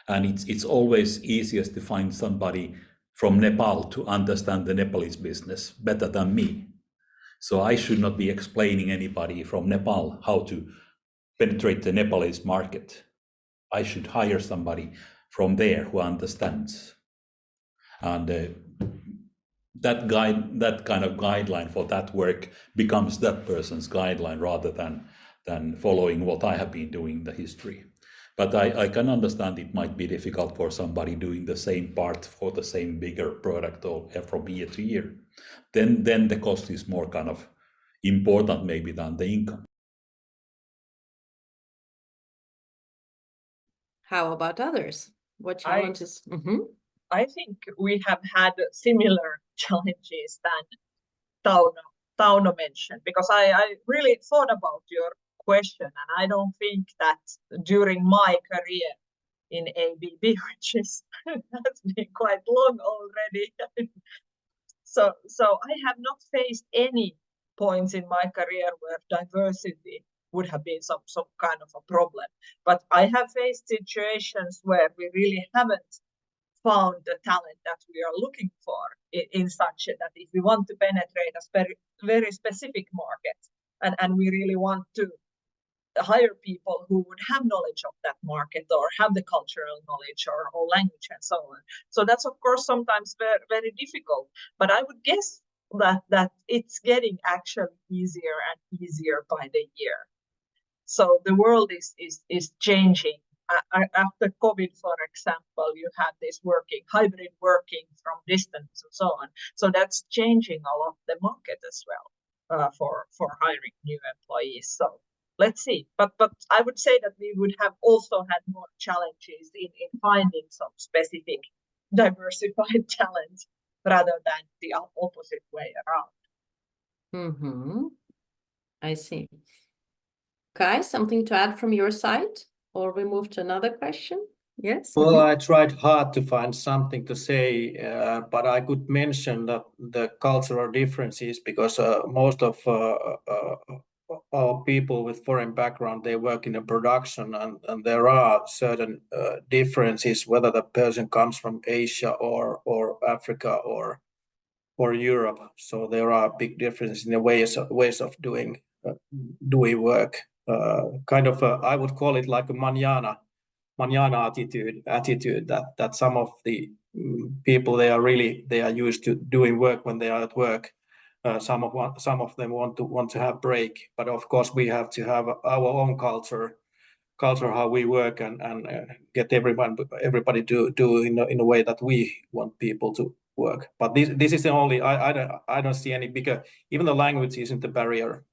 And it's always easiest to find somebody from Nepal to understand the Nepalese business better than me. So I should not be explaining anybody from Nepal how to penetrate the Nepalese market. I should hire somebody from there who understands. And that kind of guideline for that work becomes that person's guideline rather than following what I have been doing in the history. But I can understand it might be difficult for somebody doing the same part for the same bigger product or from year to year. Then the cost is more kind of important maybe than the income. How about others? What challenges? I think we have had similar challenges than Tauno mentioned, because I really thought about your question, and I don't think that during my career in ABB, which has been quite long already, so I have not faced any points in my career where diversity would have been some kind of a problem. But I have faced situations where we really haven't found the talent that we are looking for in such that if we want to penetrate a very, very specific market, and we really want to hire people who would have knowledge of that market or have the cultural knowledge or language and so on. So that's of course sometimes very, very difficult, but I would guess that it's getting actually easier and easier by the year. So the world is changing. After COVID, for example, you had this hybrid working from distance and so on. So that's changing a lot the market as well for hiring new employees. So let's see. But I would say that we would have also had more challenges in finding some specific diversified talent rather than the opposite way around. I see. Kai, something to add from your side? Or we move to another question? Yes? Well, I tried hard to find something to say, but I could mention the cultural differences, because most of our people with foreign background, they work in the production, and there are certain differences, whether the person comes from Asia or Africa or Europe. So there are big differences in the ways of doing work. I would call it like a mañana attitude that some of the people, they are used to doing work when they are at work. Some of them want to have break, but of course we have to have our own culture how we work and get everybody do in a way that we want people to work. But this is the only, I don't see any bigger, even the language isn't a barrier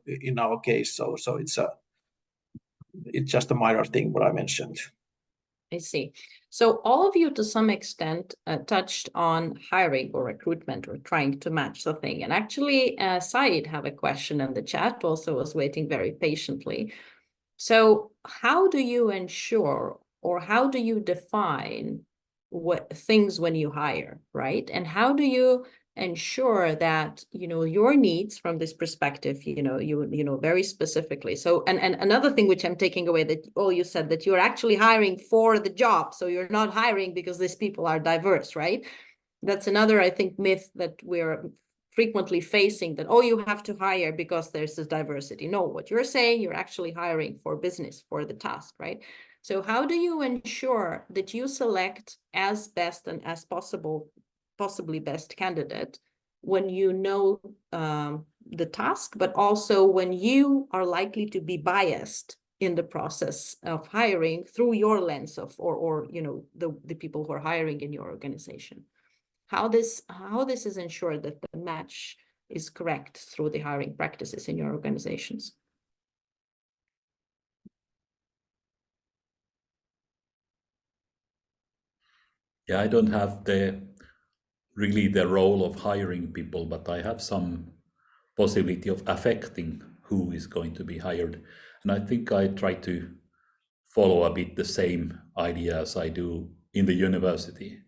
in our case, so it's just a minor thing what I mentioned. I see. So all of you to some extent touched on hiring or recruitment or trying to match the thing. And actually, Said have a question in the chat, also was waiting very patiently. So how do you ensure, or how do you define what things when you hire, right? And how do you ensure that your needs from this perspective, you very specifically. So and another thing which I'm taking away, that you said that you're actually hiring for the job, so you're not hiring because these people are diverse, right? That's another, I think, myth that we're frequently facing, that you have to hire because there's this diversity. No, what you're saying, you're actually hiring for business, for the task, right? So how do you ensure that you select as best and as possibly best candidate when you know the task, but also when you are likely to be biased in the process of hiring through your lens of, or you know, the people who are hiring in your organization. How this is ensured that the match is correct through the hiring practices in your organizations. Yeah, I don't have really the role of hiring people, but I have some possibility of affecting who is going to be hired. And I think I try to follow a bit the same idea as I do in the university,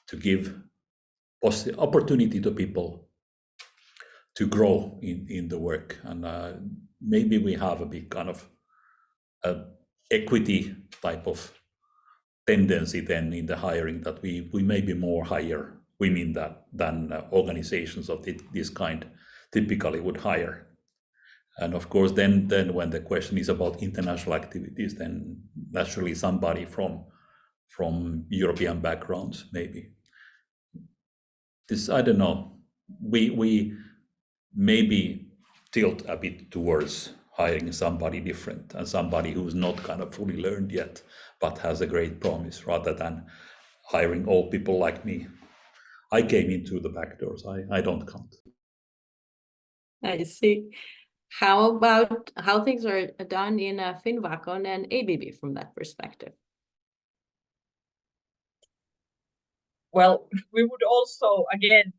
to give opportunity to people to grow in the work. And maybe we have a bit kind of equity type of tendency then in the hiring, that we maybe more hire women than organizations of this kind typically would hire. And of course, then when the question is about international activities, then naturally somebody from European backgrounds, maybe. This, I don't know, we maybe tilt a bit towards hiring somebody different and somebody who's not kind of fully learned yet, but has a great promise, rather than hiring all people like me. I came in through the back doors. I don't count. I see. How about how things are done in Finnvacon and ABB from that perspective? Well, we would also, again,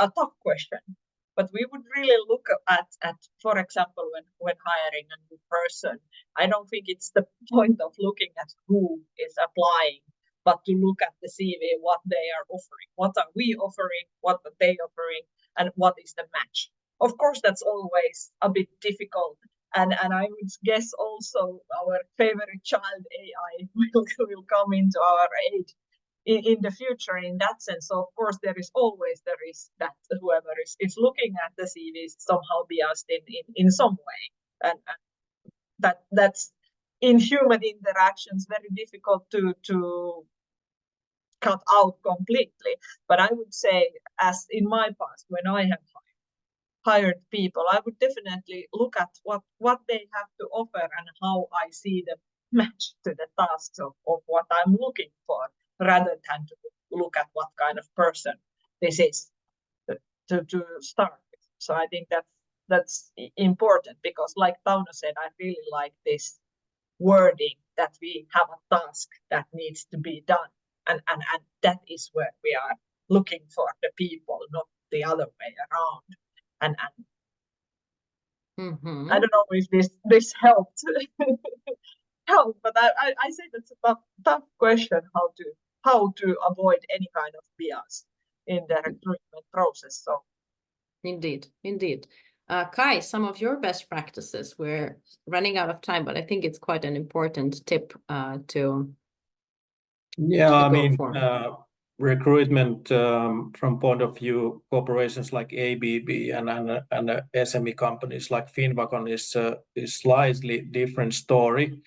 a tough question, but we would really look at for example, when hiring a new person, I don't think it's the point of looking at who is applying, but to look at the CV, what they are offering, what are we offering, what are they offering, and what is the match. Of course, that's always a bit difficult. And I would guess also our favorite child, AI, will come into our aid in the future in that sense. So of course there is always the risk that whoever is looking at the CV is somehow biased in some way, and that's in human interactions very difficult to cut out completely. But I would say, as in my past, when I have hired people, I would definitely look at what they have to offer and how I see them match to the tasks of what I'm looking for, rather than to look at what kind of person this is to start with. So I think that's important, because like Tauno said, I really like this wording that we have a task that needs to be done, and that is where we are looking for the people, not the other way around. And I don't know if this helped. But I say that's a tough question, how to avoid any kind of bias in the recruitment process. So indeed. Kai, some of your best practices. We're running out of time, but I think it's quite an important tip to I mean, for. Recruitment from point of view corporations like ABB and SME companies like Finnvacon is slightly different story.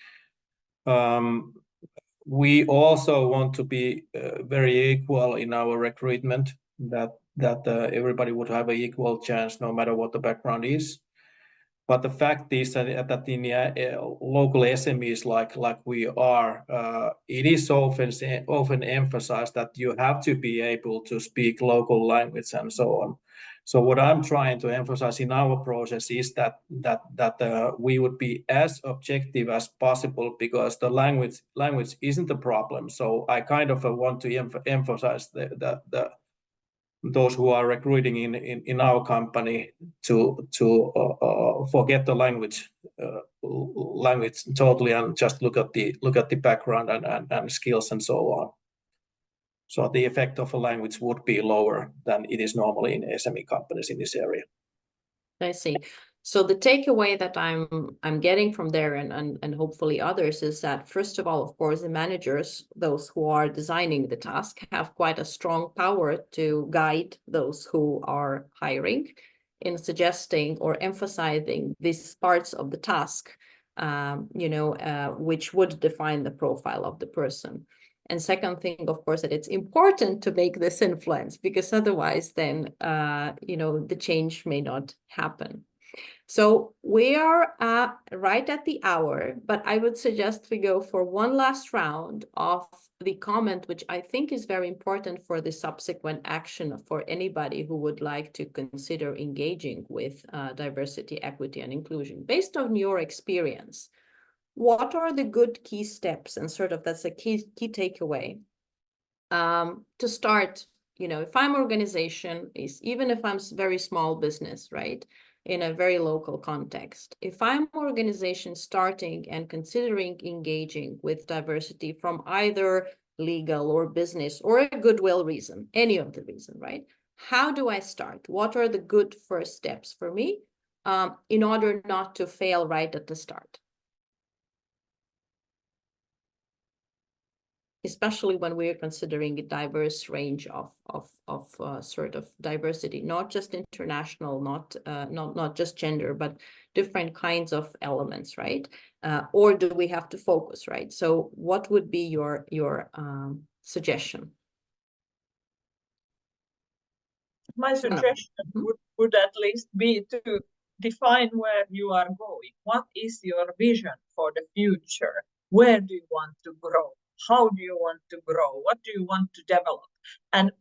We also want to be very equal in our recruitment, that everybody would have an equal chance no matter what the background is. But the fact is that in local SMEs like we are, it is often emphasized that you have to be able to speak local language and so on. So what I'm trying to emphasize in our process is that we would be as objective as possible, because the language isn't a problem. So I kind of want to emphasize those who are recruiting in our company to forget the language totally, and just look at the background and skills and so on. So the effect of a language would be lower than it is normally in SME companies in this area. I see. So the takeaway that I'm getting from there, and hopefully others, is that first of all, of course, the managers, those who are designing the task, have quite a strong power to guide those who are hiring in suggesting or emphasizing these parts of the task, which would define the profile of the person. And second thing, of course, that it's important to make this influence, because otherwise then, the change may not happen. So we are right at the hour, but I would suggest we go for one last round of the comment, which I think is very important for the subsequent action for anybody who would like to consider engaging with diversity, equity, and inclusion. Based on your experience, what are the good key steps, and sort of that's a key takeaway to start? You know, if I'm organization, even if I'm very small business, right, in a very local context, if I'm organization starting and considering engaging with diversity from either legal or business or a goodwill reason, any of the reason, right? How do I start? What are the good first steps for me in order not to fail right at the start? Especially when we're considering a diverse range of sort of diversity, not just international, not just gender, but different kinds of elements, right? Or do we have to focus, right? So what would be your suggestion? My suggestion would at least be to define where you are going. What is your vision for the future? Where do you want to grow? How do you want to grow? What do you want to develop? And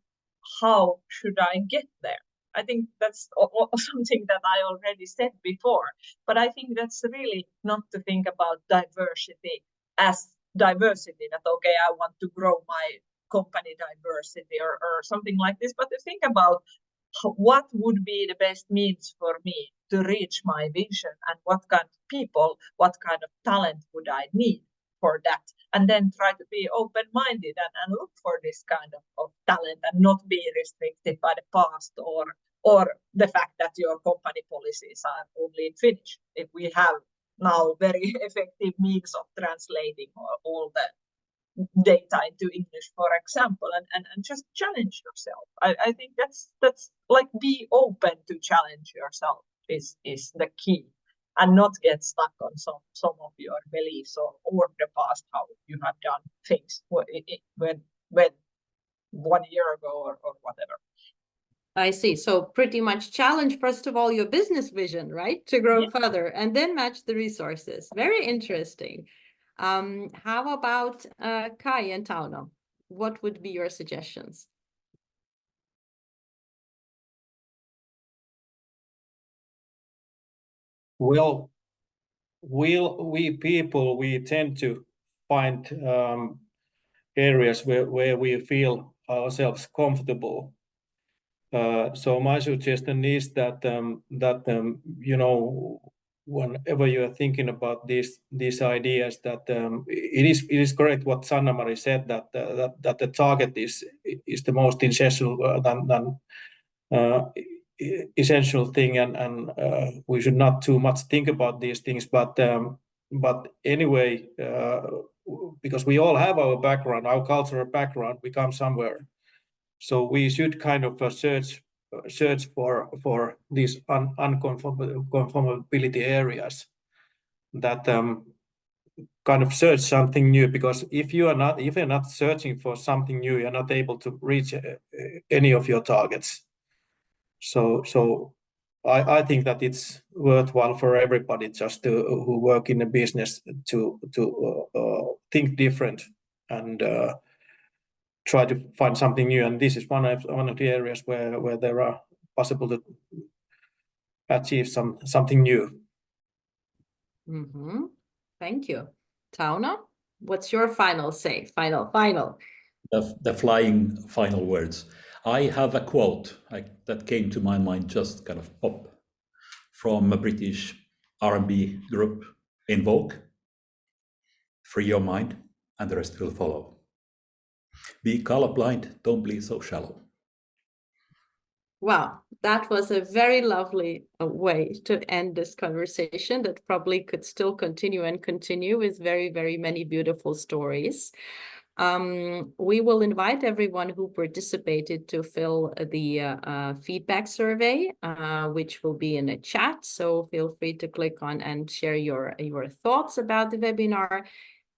how should I get there? I think that's something that I already said before, but I think that's really not to think about diversity as diversity, that, okay, I want to grow my company diversity or something like this, but to think about what would be the best means for me to reach my vision, and what kind of people, what kind of talent would I need for that, and then try to be open-minded and look for this kind of talent, and not be restricted by the past or the fact that your company policies are only in Finnish. If we have now very effective means of translating all the data into English, for example, and just challenge yourself. I think that's like, be open to challenge yourself is the key, and not get stuck on some of your beliefs or the past, how you have done things when 1 year ago or whatever. I see. So pretty much challenge, first of all, your business vision, right? To grow further, and then match the resources. Very interesting. How about Kai and Tauno? What would be your suggestions? Well, we people, we tend to find areas where we feel ourselves comfortable. So my suggestion is that you know, whenever you are thinking about these ideas, that it is correct what Sanna-Mari said, that the target is the most essential essential thing, and we should not too much think about these things. But anyway, because we all have our background, our cultural background, we come somewhere. So we should kind of search for these unconformability areas, that kind of search something new. Because if you're not searching for something new, you're not able to reach any of your targets. So I think that it's worthwhile for everybody just who work in a business to think different and try to find something new, and this is one of the areas where there are possible to achieve something new. Thank you. Tauno, what's your final say? Final. The flying final words. I have a quote that came to my mind, just kind of pop, from a British R&B group, In Vogue. Free your mind, and the rest will follow. Be colorblind, don't be so shallow. Wow, that was a very lovely way to end this conversation that probably could still continue with very, very many beautiful stories. We will invite everyone who participated to fill the feedback survey, which will be in a chat. So feel free to click on and share your thoughts about the webinar.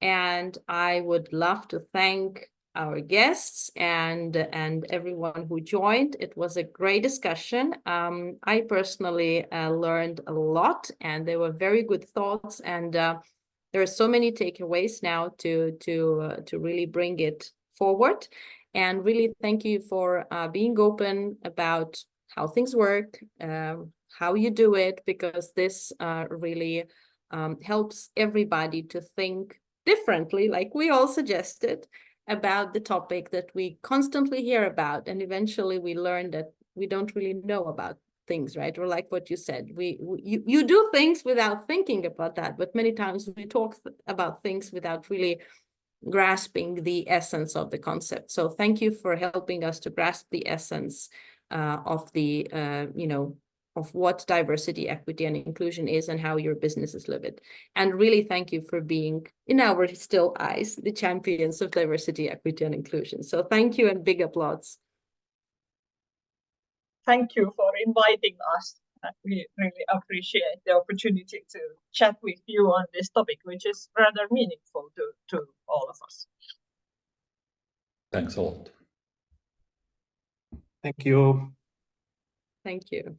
And I would love to thank our guests and everyone who joined. It was a great discussion. I personally learned a lot, and they were very good thoughts, and there are so many takeaways now to really bring it forward. And really thank you for being open about how things work, how you do it, because this really helps everybody to think differently, like we all suggested, about the topic that we constantly hear about. And eventually we learn that we don't really know about things, right? Or like what you said, you do things without thinking about that, but many times we talk about things without really grasping the essence of the concept. So thank you for helping us to grasp the essence of the, of what diversity, equity, and inclusion is and how your businesses live it. And really thank you for being, in our still eyes, the champions of diversity, equity, and inclusion. So thank you and big applause. Thank you for inviting us. We really appreciate the opportunity to chat with you on this topic, which is rather meaningful to all of us. Thanks a lot. Thank you. Thank you.